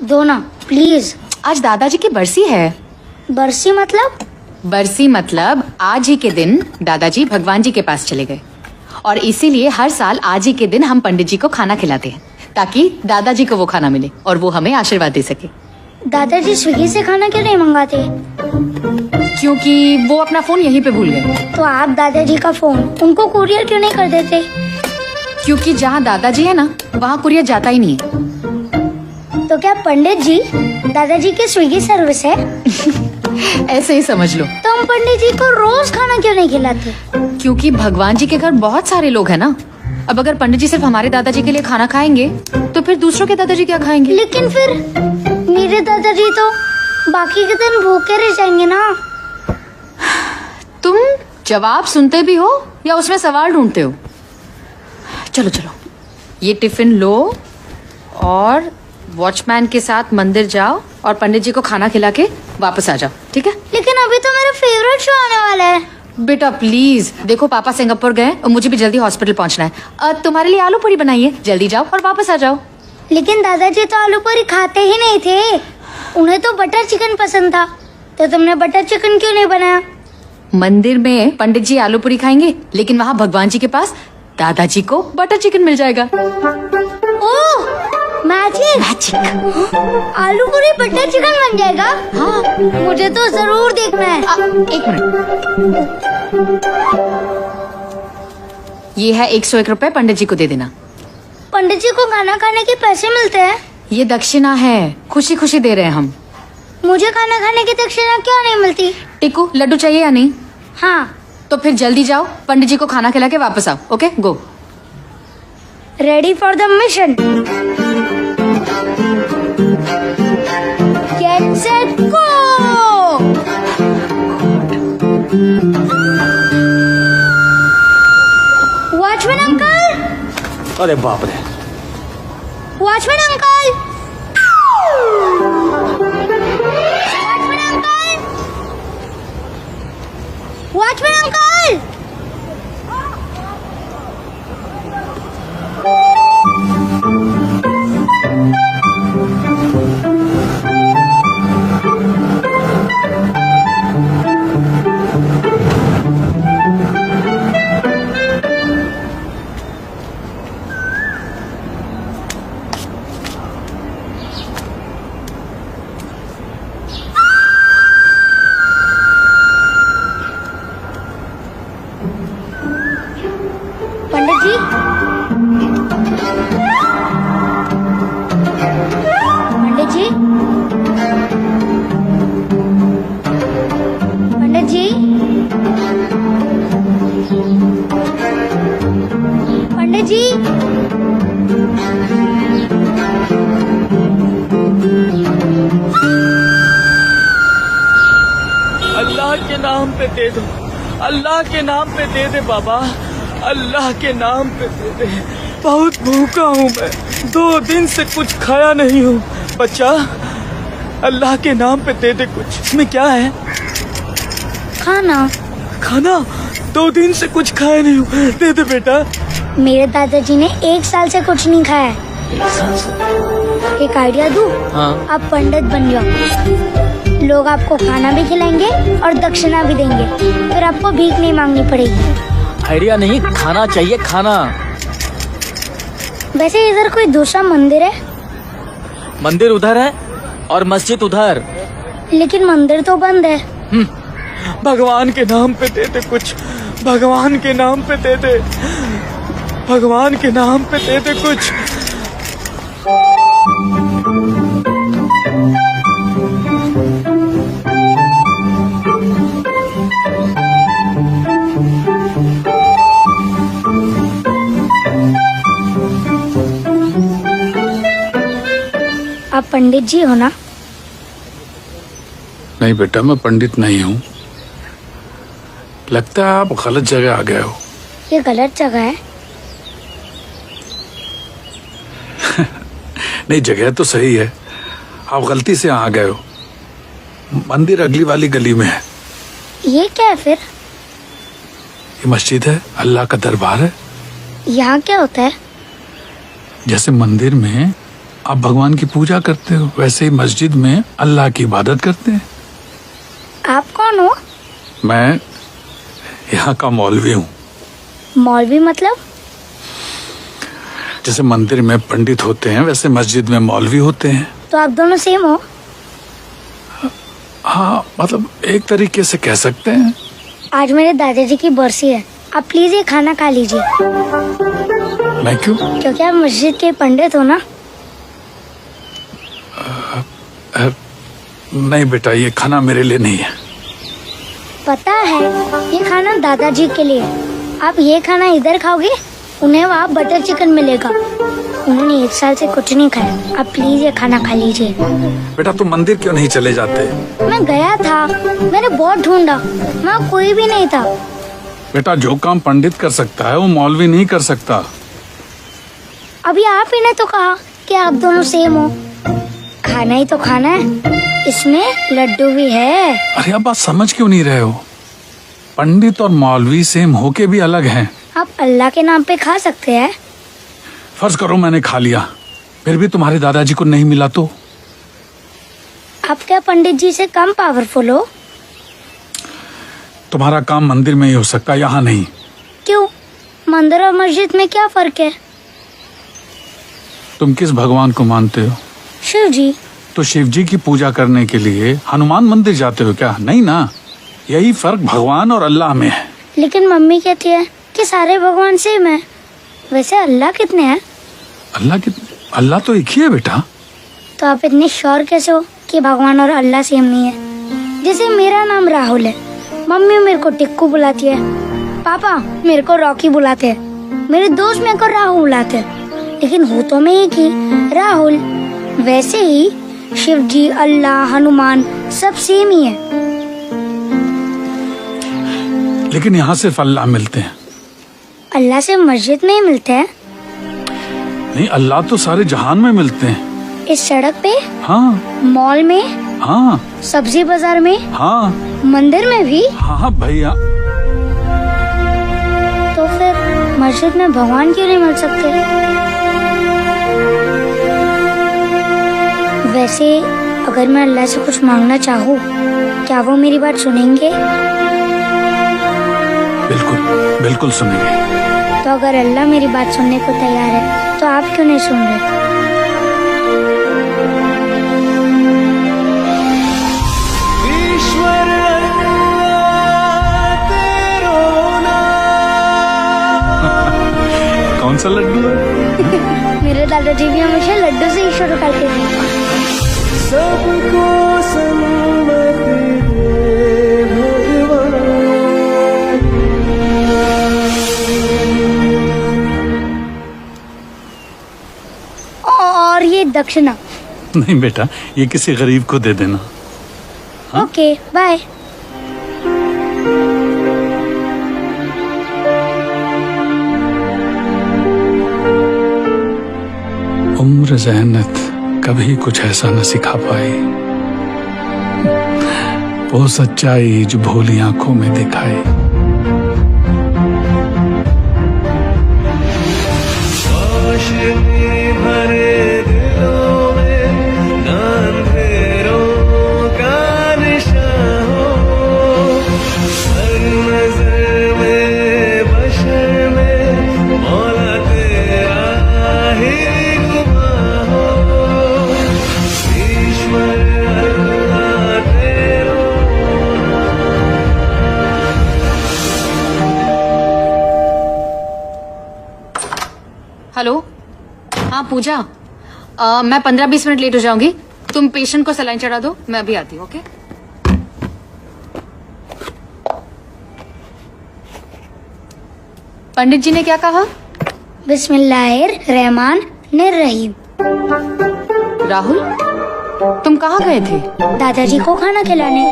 दो ना प्लीज। आज दादाजी की बरसी है। बरसी मतलब? बरसी मतलब आज ही के दिन दादाजी भगवान जी के पास चले गए और इसीलिए हर साल आज ही के दिन हम पंडित जी को खाना खिलाते हैं ताकि दादाजी को वो खाना मिले और वो हमें आशीर्वाद दे सके। दादाजी स्विगी से खाना क्यों नहीं मंगाते? क्योंकि वो अपना फोन यहीं पे भूल गए। तो आप दादाजी का फोन उनको कुरियर क्यों नहीं कर देते? क्योंकि जहाँ दादाजी है ना वहाँ कुरियर जाता ही नहीं है। तो क्या पंडित जी दादाजी की स्विगी सर्विस है? ऐसे ही समझ लो। तो हम पंडित जी को रोज खाना क्यों नहीं खिलाते? क्योंकि भगवान जी के घर बहुत सारे लोग हैं ना। अब अगर पंडित जी सिर्फ हमारे दादाजी के लिए खाना खाएंगे तो फिर दूसरों के दादाजी क्या खाएंगे? लेकिन फिर मेरे दादाजी तो बाकी के दिन भूखे रह जाएंगे ना। तुम जवाब सुनते भी हो या उसमें सवाल ढूंढते हो? चलो चलो, ये टिफिन लो और वॉचमैन के साथ मंदिर जाओ और पंडित जी को खाना खिला के वापस आ जाओ, ठीक है? लेकिन अभी तो मेरा फेवरेट शो आने वाला है। बेटा प्लीज, देखो पापा सिंगापुर गए और मुझे भी जल्दी हॉस्पिटल पहुंचना है। तुम्हारे लिए आलू पूरी बनाई है, जल्दी जाओ और वापस आ जाओ। लेकिन दादाजी तो आलू पूरी खाते ही नहीं थे, उन्हें तो बटर चिकन पसंद था। तो तुमने बटर चिकन क्यों नहीं बनाया? मंदिर में पंडित जी आलू पूरी खाएंगे लेकिन वहाँ भगवान जी के पास दादाजी को बटर चिकन मिल जाएगा। ओह मैजिक! मैजिक! आलू पूरी बटर चिकन बन जाएगा? हाँ, मुझे तो जरूर देखना है। एक मिनट, ये है 101 रुपए, पंडित जी को दे देना। पंडित जी को खाना खाने के पैसे मिलते हैं? ये दक्षिणा है, खुशी खुशी दे रहे हैं हम। मुझे खाना खाने की दक्षिणा क्यों नहीं मिलती? टिकू लड्डू चाहिए या नहीं? हाँ। तो फिर जल्दी जाओ, पंडित जी को खाना खिला के वापस आओ। Okay go. Ready for the mission. Get set go. Watchman uncle! अरे बाप रे! Watchman uncle! Watchman uncle! Watchman uncle! पंडित जी, पंडित जी, पंडित जी, पंडित जी, अल्लाह के नाम पे दे दो, अल्लाह के नाम पे दे दे बाबा, अल्लाह के नाम पे दे दे। बहुत भूखा हूँ मैं, 2 दिन से कुछ खाया नहीं हूँ। बच्चा, अल्लाह के नाम पे दे दे कुछ। इसमें क्या है? खाना। खाना? 2 दिन से कुछ खाया नहीं हूँ, दे दे बेटा। मेरे दादाजी ने 1 साल से कुछ नहीं खाया है। एक आइडिया दूं? हाँ। आप पंडित बन जाओ, लोग आपको खाना भी खिलाएंगे और दक्षिणा भी देंगे, फिर आपको भीख नहीं मांगनी पड़ेगी। आइडिया नहीं, खाना चाहिए, खाना। वैसे इधर कोई दूसरा मंदिर है? मंदिर उधर है और मस्जिद उधर। लेकिन मंदिर तो बंद है। भगवान के नाम पे दे दे कुछ, भगवान के नाम पे दे दे, भगवान के नाम पे दे दे कुछ। आप पंडित जी हो ना? नहीं बेटा, मैं पंडित नहीं हूँ। लगता है आप गलत जगह आ गए हो। ये गलत जगह है। नहीं, जगह तो सही है, आप गलती से यहाँ आ गए हो। मंदिर अगली वाली गली में है। ये क्या है फिर? ये मस्जिद है, अल्लाह का दरबार है। यहाँ क्या होता है? जैसे मंदिर में आप भगवान की पूजा करते हो, वैसे ही मस्जिद में अल्लाह की इबादत करते हैं। आप कौन हो? मैं यहाँ का मौलवी हूँ। मौलवी मतलब? जैसे मंदिर में पंडित होते हैं वैसे मस्जिद में मौलवी होते हैं। तो आप दोनों सेम हो? हाँ, मतलब एक तरीके से कह सकते हैं। आज मेरे दादाजी की बरसी है, आप प्लीज ये खाना खा लीजिए। मैं क्यों? क्योंकि आप मस्जिद के पंडित हो ना। नहीं बेटा, ये खाना मेरे लिए नहीं है। पता है, ये खाना दादाजी के लिए है। आप ये खाना इधर खाओगे, उन्हें वहाँ बटर चिकन मिलेगा। उन्होंने 1 साल से कुछ नहीं खाया। आप प्लीज ये खाना खा लीजिए। बेटा तुम मंदिर क्यों नहीं चले जाते? मैं गया था, मैंने बहुत ढूंढा, वहाँ कोई भी नहीं था। बेटा जो काम पंडित कर सकता है वो मौलवी नहीं कर सकता। अभी आप ही ने तो कहा कि आप दोनों सेम हो। खाना ही तो खाना है, इसमें लड्डू भी है। अरे अब बात समझ क्यों नहीं रहे हो? पंडित और मौलवी सेम होके भी अलग हैं। आप अल्लाह के नाम पे खा सकते हैं। फर्ज करो मैंने खा लिया, फिर भी तुम्हारे दादाजी को नहीं मिला तो? आप क्या पंडित जी से कम पावरफुल हो? तुम्हारा काम मंदिर में ही हो सकता है, यहाँ नहीं। क्यों? मंदिर और मस्जिद में क्या फर्क है? तुम किस भगवान को मानते हो? शिव जी। तो शिव जी की पूजा करने के लिए हनुमान मंदिर जाते हो क्या? नहीं ना। यही फर्क भगवान और अल्लाह में है। लेकिन मम्मी कहती है कि सारे भगवान सेम है। वैसे अल्लाह कितने हैं? अल्लाह तो एक ही है बेटा। तो आप इतने श्योर कैसे हो कि भगवान और अल्लाह सेम नहीं है? जैसे मेरा नाम राहुल है, मम्मी मेरे को टिक्कू बुलाती है, पापा मेरे को रॉकी बुलाते हैं, मेरे दोस्त मेरे को राहुल बुलाते हैं, लेकिन हो तो मैं एक ही, राहुल। वैसे ही शिव जी, अल्लाह, हनुमान सब सेम ही है। लेकिन यहाँ सिर्फ अल्लाह मिलते हैं। अल्लाह से मस्जिद में ही मिलते हैं? नहीं, अल्लाह तो सारे जहान में मिलते हैं। इस सड़क पे? हाँ। मॉल में? हाँ। सब्जी बाजार में? हाँ। मंदिर में भी? हाँ भैया। तो फिर मस्जिद में भगवान क्यों नहीं मिल सकते? वैसे अगर मैं अल्लाह से कुछ मांगना चाहूँ, क्या वो मेरी बात सुनेंगे? बिल्कुल बिल्कुल सुनेंगे। तो अगर अल्लाह मेरी बात सुनने को तैयार है, तो आप क्यों नहीं सुन रहे? ईश्वर तेरो नाम। कौन सा लड्डू है? मेरे दादाजी भी हमेशा लड्डू से ही शुरू करते थे। सबको सम्मति दे भगवान। और ये दक्षिणा। नहीं बेटा, ये किसी गरीब को दे देना। हाँ? Okay bye. उम्र ज़हनत कभी कुछ ऐसा न सिखा पाई, वो सच्चाई जो भोली आंखों में दिखाई। भरे दिलों में अंधेरों का निशान हो, हर नजर में बशर में मौला तेरा ही गुमां हो। ईश्वर अल्लाह तेरो हेलो। हाँ पूजा, मैं 15-20 मिनट लेट हो जाऊंगी। तुम पेशेंट को सलाइन चढ़ा दो, मैं अभी आती हूँ। ओके। पंडित जी ने क्या कहा? बिस्मिल्लाहिर्रहमानिर्रहीम। राहुल, तुम कहाँ गए थे? दादाजी को खाना खिलाने।